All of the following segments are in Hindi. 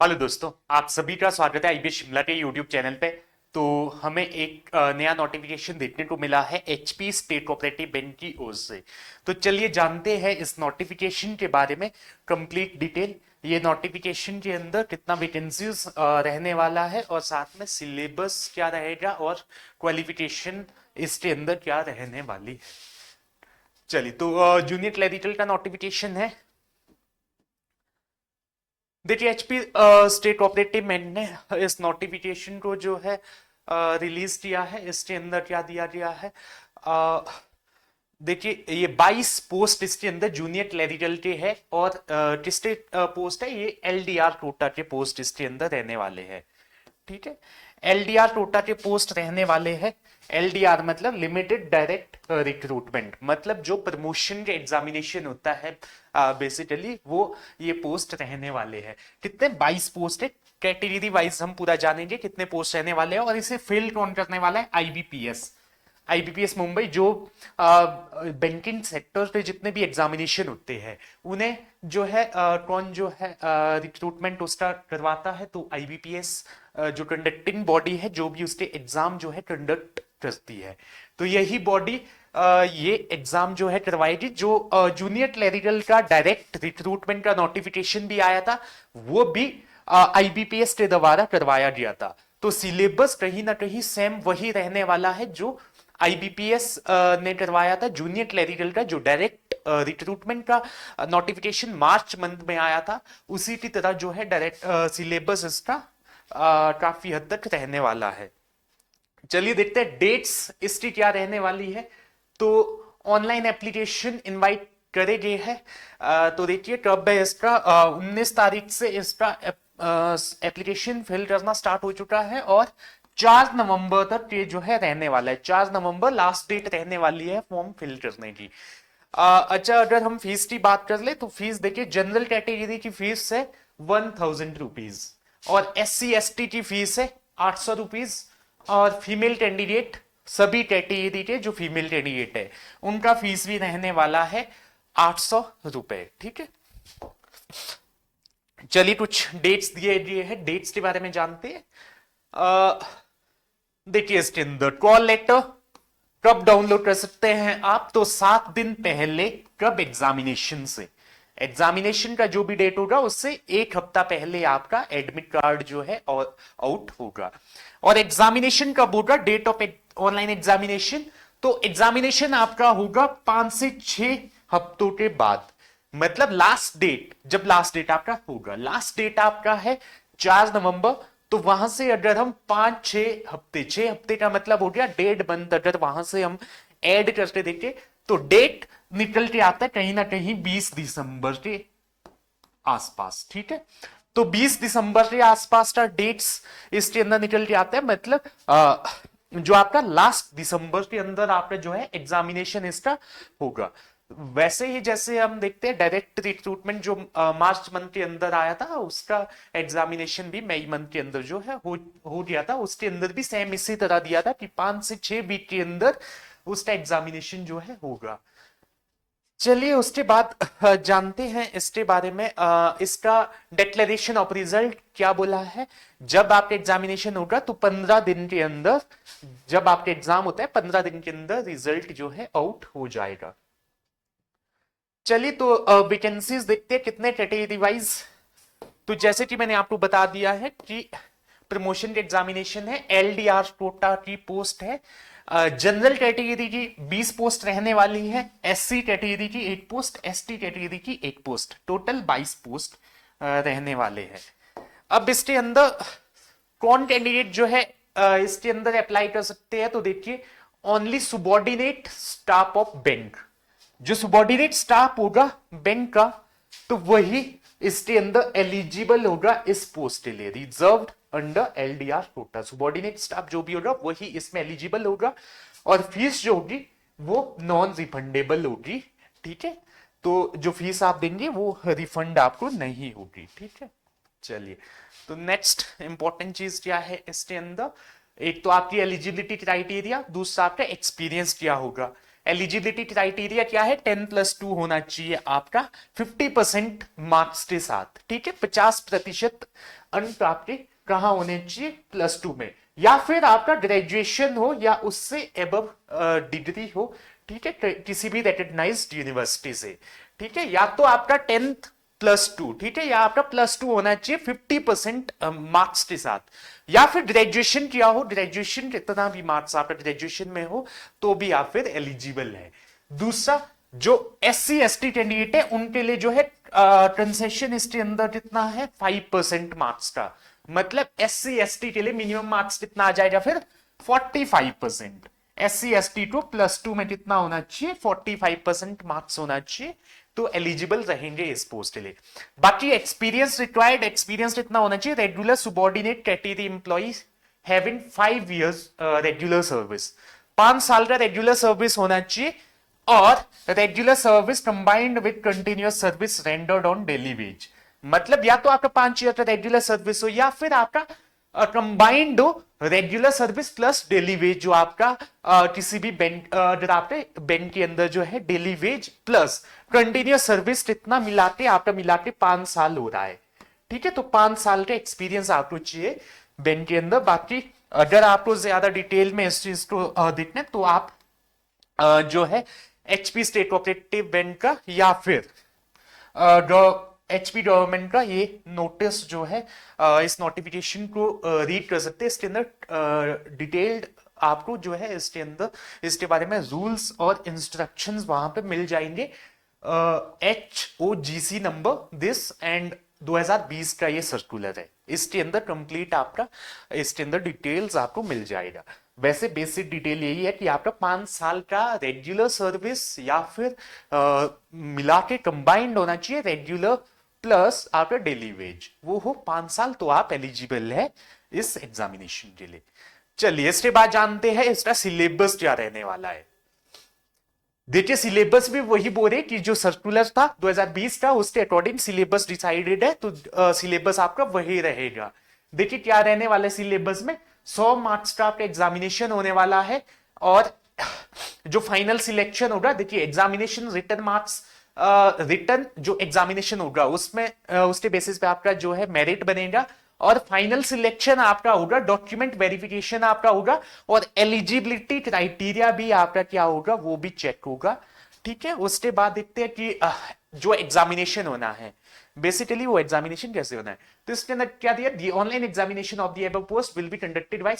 हेलो दोस्तों, आप सभी का स्वागत है आईबीएस शिमला के यूट्यूब चैनल पे। तो हमें एक नया नोटिफिकेशन देखने को मिला है एचपी स्टेट कोऑपरेटिव बैंक की ओर से। तो चलिए जानते हैं इस नोटिफिकेशन के बारे में कंप्लीट डिटेल। ये नोटिफिकेशन के अंदर कितना वैकेंसीज रहने वाला है और साथ में सिलेबस क्या रहेगा और क्वालिफिकेशन इसके अंदर क्या रहने वाली है। चलिए, तो जूनियर क्लैरिकल का नोटिफिकेशन है। देखिए, एचपी स्टेट कोऑपरेटिव बैंक ने इस नोटिफिकेशन को जो है रिलीज किया है। इसके अंदर क्या दिया गया है, देखिए ये 22 पोस्ट इसके अंदर जूनियर क्लैरिकल के है और किसके पोस्ट है, ये एलडीआर कोटा के पोस्ट इसके अंदर रहने वाले हैं। ठीक है, एलडीआर कोटा के पोस्ट रहने वाले हैं। एलडीआर मतलब लिमिटेड डायरेक्ट रिक्रूटमेंट, मतलब जो प्रमोशन के एग्जामिनेशन होता है बेसिकली वो ये पोस्ट रहने वाले हैं। कितने 22 पोस्ट है। कैटेगरी वाइज हम पूरा जानेंगे कितने पोस्ट रहने वाले हैं और इसे फिल कौन करने वाला है, आईबीपीएस। आईबीपीएस मुंबई जो बैंकिंग सेक्टर पे जितने भी एग्जामिनेशन होते हैं उन्हें जो है कौन जो है रिक्रूटमेंट उसका करवाता है, तो आईबीपीएस जो कंडक्टिंग बॉडी है जो भी उसके एग्जाम जो है कंडक्ट करती है। तो यही बॉडी ये एग्जाम जो है करवाएगी। जो जूनियर क्लरिकल का डायरेक्ट रिक्रूटमेंट का नोटिफिकेशन भी आया था वो भी आईबीपीएस के द्वारा करवाया गया था। तो सिलेबस कहीं ना कहीं सेम वही रहने वाला है जो आईबीपीएस ने करवाया था। जूनियर क्लरिकल का जो डायरेक्ट रिक्रूटमेंट का नोटिफिकेशन मार्च मंथ में आया था उसी की तरह जो है डायरेक्ट सिलेबस इसका काफी हद तक रहने वाला है। चलिए देखते हैं डेट्स इसकी क्या रहने वाली है। तो ऑनलाइन एप्लीकेशन इनवाइट करे गए हैं। तो देखिए कब है इसका, 19 तारीख से इसका एप्लीकेशन फिल करना स्टार्ट हो चुका है और 4 नवंबर तक ये जो है रहने वाला है। 4 नवंबर लास्ट डेट रहने वाली है फॉर्म फिल करने की। अच्छा, अगर हम फीस की बात कर ले तो फीस देखिए जनरल कैटेगरी की फीस है 1000 रुपीज और SC ST की फीस है 800 रुपीज और फीमेल कैंडिडेट सभी कैटेगरी के जो फीमेल कैंडिडेट है उनका फीस भी रहने वाला है 800 रुपए। ठीक है, चलिए कुछ डेट्स दिए दिए हैं, डेट्स के बारे में जानते हैं। देखिए इसके अंदर कॉल लेटर कब डाउनलोड कर सकते हैं आप, तो 7 दिन पहले, कब एग्जामिनेशन से, एग्जामिनेशन का जो भी डेट होगा उससे 1 हफ्ता पहले आपका एडमिट कार्ड जो है और आउट होगा। और एग्जामिनेशन कब होगा, डेट ऑफ ऑनलाइन एग्जामिनेशन, तो एग्जामिनेशन आपका होगा 5 से 6 हफ्तों के बाद। मतलब लास्ट डेट, जब लास्ट डेट आपका होगा, लास्ट डेट आपका है 4 नवंबर। तो वहां से अगर हम 5 6 हफ्ते, 6 हफ्ते का मतलब हो गया 1.5 मंथ, अगर वहां से हम ऐड करके देखें तो डेट निकल के आता है कहीं ना कहीं 20 दिसंबर के आसपास। ठीक है, तो 20 दिसंबर के आसपास का डेट्स इसके अंदर निकल के आता है। मतलब जो आपका लास्ट दिसंबर के अंदर आपका जो है एग्जामिनेशन इसका होगा। वैसे ही जैसे हम देखते हैं डायरेक्ट रिक्रूटमेंट जो मार्च मंथ के अंदर आया था उसका एग्जामिनेशन भी मई मंथ के अंदर जो है हो गया था। उसके अंदर भी सेम इसी तरह दिया था कि 5 से 6 वीक के अंदर उसका एग्जामिनेशन जो है होगा। चलिए उसके बाद जानते हैं इसके बारे में, इसका डिक्लेरेशन ऑफ रिजल्ट क्या बोला है। जब आपका एग्जामिनेशन होगा तो 15 दिन के अंदर, जब आपका एग्जाम होता है 15 दिन के अंदर रिजल्ट जो है आउट हो जाएगा। चलिए तो वैकेंसीज देखते हैं कितने कैटेगरी वाइज। तो जैसे कि मैंने आपको बता दिया है कि प्रमोशन के एग्जामिनेशन है, एलडीआर कोटा की पोस्ट है। जनरल कैटेगरी की 20 पोस्ट रहने वाली है, SC कैटेगरी की 1 पोस्ट, ST कैटेगरी की 1 पोस्ट, टोटल 22 पोस्ट रहने वाले हैं। अब इसके अंदर कौन कैंडिडेट जो है इसके अंदर अप्लाई कर सकते हैं, तो देखिए only subordinate staff of bank, जो सुबॉर्डिनेट स्टाफ होगा बैंक का तो वही इसके अंदर एलिजिबल होगा इस पोस्ट के लिए, reserved under LDR quota. Subordinate staff जो भी होगा वही इसमें एलिजिबल होगा और फीस जो होगी वो नॉन रिफंडेबल होगी। ठीक है, तो जो फीस आप देंगे वो रिफंड आपको नहीं होगी। ठीक है, चलिए तो नेक्स्ट इंपॉर्टेंट चीज क्या है इसके अंदर, एक तो आपकी एलिजिबिलिटी क्राइटेरिया, दूसरा आपका एक्सपीरियंस क्या होगा। एलिजिबिलिटी क्राइटेरिया क्या है, 10+2 होना चाहिए आपका 50% मार्क्स के साथ, ठीक है, 50% अंक आपके कहां होने चाहिए, +2 में, या फिर आपका ग्रेजुएशन हो या उससे एबव डिग्री हो, ठीक है, किसी भी रिकॉग्नाइज्ड यूनिवर्सिटी से, ठीक है, या तो आपका 10+2, ठीक है, या आपका +2 होना चाहिए 50% मार्क्स के साथ, या फिर ग्रेजुएशन किया हो, ग्रेजुएशन कितना भी मार्क्स आपका ग्रेजुएशन में हो तो भी आप फिर एलिजिबल है। दूसरा, जो SC ST कैंडिडेट है उनके लिए जो है कंसेशन इसके अंदर कितना है, 5% मार्क्स का, मतलब SC ST के लिए मिनिमम मार्क्स कितना आ जाएगा फिर 45%। SC ST को +2 में कितना होना चाहिए, 45% मार्क्स होना चाहिए, तो एलिजिबल रहेंगे इस पोस्ट के लिए। बाकी एक्सपीरियंस रिक्वायर्ड, एक्सपीरियंस कितना होना चाहिए, regular subordinate category employees having 5 years regular service, 5 साल का रेगुलर सर्विस होना चाहिए, और regular service combined with continuous service rendered on daily veg, मतलब या तो आपका 5 ईयर का रेगुलर सर्विस हो या फिर आपका कंबाइंड हो regular service plus daily veg, जो आपका किसी भी बैंक, अगर आपके बैंक के अंदर जो है daily veg plus continuous service कितना मिलाते आपका मिलाते 5 साल हो रहा है, ठीक है, तो 5 साल का एक्सपीरियंस आपको चाहिए बैंक के अंदर। बाकी अगर आपको ज्यादा डिटेल में इस चीज को देखना है तो आप जो है HP स्टेट कोऑपरेटिव बैंक का या फिर HP गवर्नमेंट का ये नोटिस जो है, इस नोटिफिकेशन को रीड कर सकते हैं, इसके अंदर डिटेल्ड आपको जो है इसके अंदर इसके बारे में रूल्स और इंस्ट्रक्शंस वहां पे मिल जाएंगे। HOGC नंबर दिस एंड 2020 का ये सर्कुलर है, इसके अंदर कंप्लीट आपका इसके अंदर डिटेल्स आपको मिल जाएगा। वैसे बेसिक डिटेल यही है कि आपका 5 साल का रेगुलर सर्विस या फिर मिला के कंबाइंड होना चाहिए रेगुलर प्लस आपका डेली वेज, वो हो 5 साल, तो आप एलिजिबल है इस एग्जामिनेशन के लिए। चलिए इसके बाद जानते हैं इसका सिलेबस क्या रहने वाला है। देखिए सिलेबस भी वही बोले कि जो सर्कुलर था 2020 का उसके अकॉर्डिंग सिलेबस डिसाइडेड है, तो सिलेबस आपका वही रहेगा। देखिए क्या रहने वाला है सिलेबस में, 100 मार्क्स का आपका एग्जामिनेशन होने वाला है, और जो फाइनल सिलेक्शन होगा, देखिए एग्जामिनेशन रिटन मार्क्स, रिटन जो एग्जामिनेशन होगा उसमें उसके बेसिस पे आपका जो है मेरिट बनेगा, और फाइनल सिलेक्शन आपका होगा, डॉक्यूमेंट वेरिफिकेशन आपका होगा, और एलिजिबिलिटी क्राइटेरिया भी आपका क्या होगा वो भी चेक होगा, ठीक है। उसके बाद देखते हैं कि जो एग्जामिनेशन होना है बेसिकली वो एग्जामिनेशन कैसे होना है, तो इसके अंदर क्या दिया, the online examination of the above post will be conducted by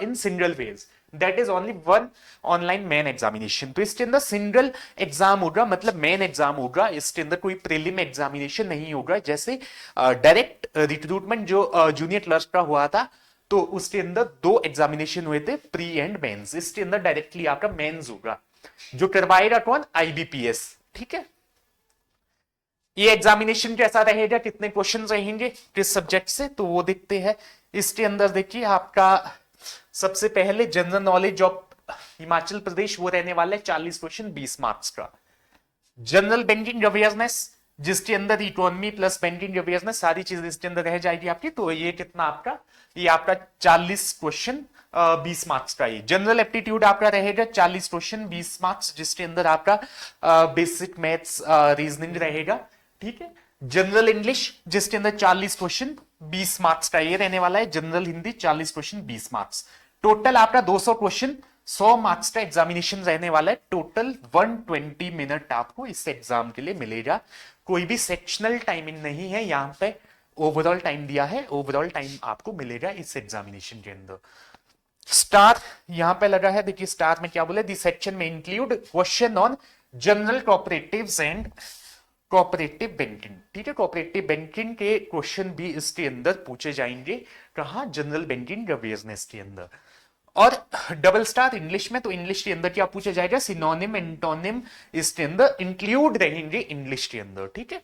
in single phase, that is only one online main examination. तो इसके अंदर सिंगल एग्जाम होगा, मतलब मेन एग्जाम होगा, इसके अंदर कोई प्रीलिम एग्जामिनेशन नहीं होगा, जैसे डायरेक्ट रिक्रूटमेंट जो जूनियर क्लर्क का हुआ था तो उसके अंदर 2 एग्जामिनेशन हुए थे, प्री एंड मेंस, इसके अंदर डायरेक्टली आपका मेंस होगा, जो करवाएगा कौन, IBPS, ठीक है। ये एग्जामिनेशन कैसा रहेगा, कितने क्वेश्चन रहेंगे किस सब्जेक्ट से, तो वो देखते हैं। इसके अंदर देखिए आपका सबसे पहले general knowledge of Himachal Pradesh वो रहने वाला है 40 क्वेश्चन 20 मार्क्स का। जनरल बैंकिंग अवेयरनेस जिसके अंदर इकोनॉमी प्लस बैंकिंग अवेयरनेस सारी चीज इसके अंदर रह जाएगी आपकी, तो ये कितना आपका, ये आपका 40 क्वेश्चन 20 मार्क्स का। ही जनरल एप्टीट्यूड आपका रहेगा 40 क्वेश्चन 20 मार्क्स, जिसके अंदर आपका बेसिक मैथ्स रीजनिंग रहेगा, ठीक है। जनरल इंग्लिश जिसके अंदर 40 क्वेश्चन 20 मार्क्स का ये रहने वाला है। General Hindi 40 question 20 marks, total आपका 200 क्वेश्चन 100 मार्क्स का एग्जामिनेशन रहने वाला है। टोटल 120 मिनट आपको इस एग्जाम के लिए मिलेगा, कोई भी सेक्शनल टाइमिंग नहीं है, यहाँ पे ओवरऑल टाइम दिया है, ओवरऑल टाइम आपको मिलेगा इस एग्जामिनेशन के अंदर। स्टार यहां पे लगा है, देखिए स्टार में क्या बोले, दिस सेक्शन में include question on general cooperatives and cooperative banking, ठीक है। कोऑपरेटिव बैंकिंग के क्वेश्चन भी इसके अंदर पूछे जाएंगे, कहां, जनरल बैंकिंग अवेयरनेस के अंदर। और डबल स्टार इंग्लिश में, तो इंग्लिश के अंदर क्या पूछा जाएगा, सिनोनिम एंटोनिम इसके अंदर इंक्लूड रहेंगे इंग्लिश के अंदर, ठीक है।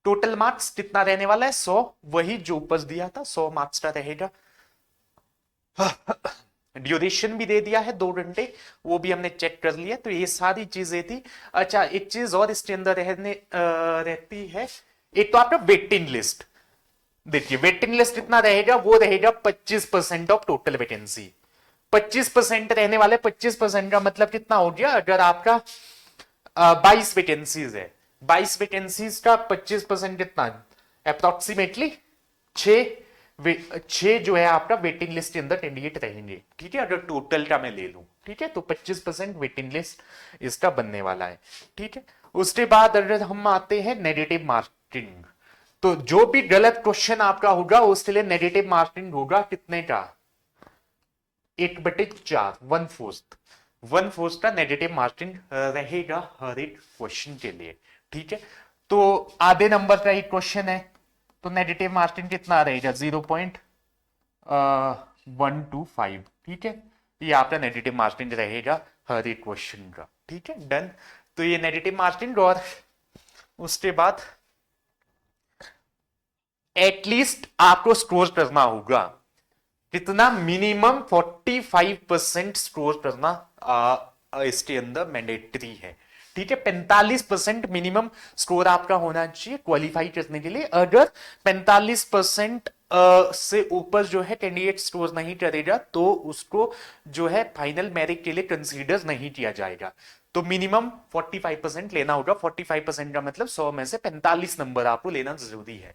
टोटल मार्क्स कितना रहने वाला है, 100, वही जो ऊपर दिया था 100 मार्क्स का रहेगा। ड्यूरेशन भी दे दिया है 2 घंटे, वो भी हमने चेक कर लिया, तो ये सारी चीजें थी। अच्छा एक चीज और इसके अंदर रहती है, एक तो आपका वेटिंग लिस्ट, देखिए वेटिंग लिस्ट कितना रहेगा, वो रहेगा 25% ऑफ टोटल वैकेंसी, 25% रहने वाले, 25% का मतलब कितना हो गया, अगर आपका 22 वैकेंसीज है, 22 वैकेंसीज का 25% कितना, अप्रोक्सीमेटली 6 जो है आपका वेटिंग लिस्ट के अंदर कैंडिडेट रहेंगे, ठीक है, अगर टोटल का मैं ले लूं, ठीक है, तो 25% वेटिंग लिस्ट इसका बनने वाला है, ठीक है। उसके बाद अगर हम आते हैं नेगेटिव मार्किंग, तो जो भी गलत क्वेश्चन आपका होगा उसके लिए नेगेटिव मार्किंग होगा कितने का, 1/4, 1/4 का नेगेटिव मार्किंग रहेगा हर एक क्वेश्चन के लिए, ठीक है। तो आधे नंबर का एक क्वेश्चन है तो नेगेटिव मार्किंग कितना रहेगा, 0.125, ठीक है, ये आपका नेगेटिव मार्किंग रहेगा हर एक क्वेश्चन का, ठीक है, डन। तो ये नेगेटिव मार्किंग, और उसके बाद एटलीस्ट आपको स्कोर करना होगा कितना, मिनिमम 45% स्कोर करना इसके अंदर मैंडेटरी है, ठीक है। 45% मिनिमम स्कोर आपका होना चाहिए क्वालिफाई करने के लिए। अगर 45% से ऊपर जो है कैंडिडेट स्कोर नहीं करेगा तो उसको जो है फाइनल मेरिट के लिए कंसीडर नहीं किया जाएगा। तो मिनिमम 45% लेना होगा। 45% का मतलब 100 में से 45 नंबर आपको लेना जरूरी है,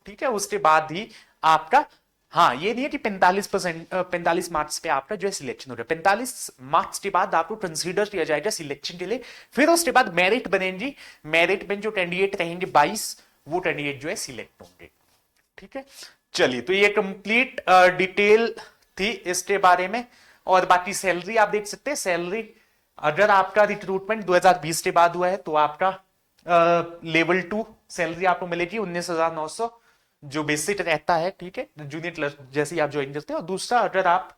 ठीक है। उसके बाद ही आपका, हाँ ये नहीं है कि 45 मार्क्स पे आपका जो है सिलेक्शन हो रहा है, 45 मार्क्स के बाद आपको कंसीडर किया जाएगा सिलेक्शन के लिए। फिर उसके बाद मेरिट बनेंगी, मेरिट में जो कैंडिडेट रहेंगे 22, वो कैंडिडेट जो है सिलेक्ट होंगे, ठीक है। चलिए, तो ये कंप्लीट डिटेल थी इसके बारे में। और बाकी सैलरी आप देख सकते हैं, सैलरी अगर आपका रिक्रूटमेंट 2020 के बाद हुआ है तो आपका लेवल 2 सैलरी आपको मिलेगी 19,900 जो बेसिक रहता है, ठीक है, जूनियर क्लर्क जैसे ही आप ज्वाइन करते हैं। और दूसरा, अगर आप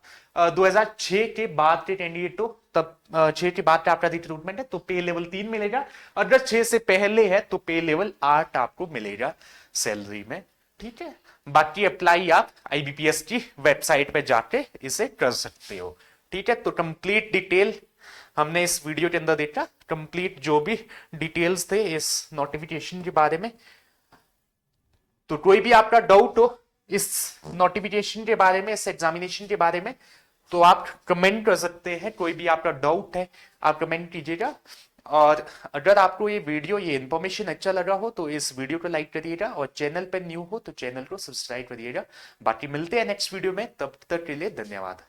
2006 के बाद के कैंडिडेट हो, तब 6 के बाद का आपका रिक्रूटमेंट है तो पे लेवल 3 मिलेगा। अगर 6 से पहले है तो पे लेवल 8 आपको मिलेगा सैलरी में, ठीक है। बाकी अप्लाई आप आईबीपीएस की वेबसाइट पे जाके इसे कर सकते हो, ठीक है। तो कंप्लीट डिटेल हमने इस वीडियो के अंदर देखा, कंप्लीट जो भी डिटेल्स थे इस नोटिफिकेशन के बारे में। तो कोई भी आपका डाउट हो इस नोटिफिकेशन के बारे में, इस एग्जामिनेशन के बारे में, तो आप कमेंट कर सकते हैं। कोई भी आपका डाउट है आप कमेंट कीजिएगा। और अगर आपको ये वीडियो, ये इंफॉर्मेशन अच्छा लगा हो तो इस वीडियो को लाइक करिएगा, और चैनल पर न्यू हो तो चैनल को सब्सक्राइब करिएगा। बाकी मिलते हैं नेक्स्ट वीडियो में, तब तक के लिए धन्यवाद।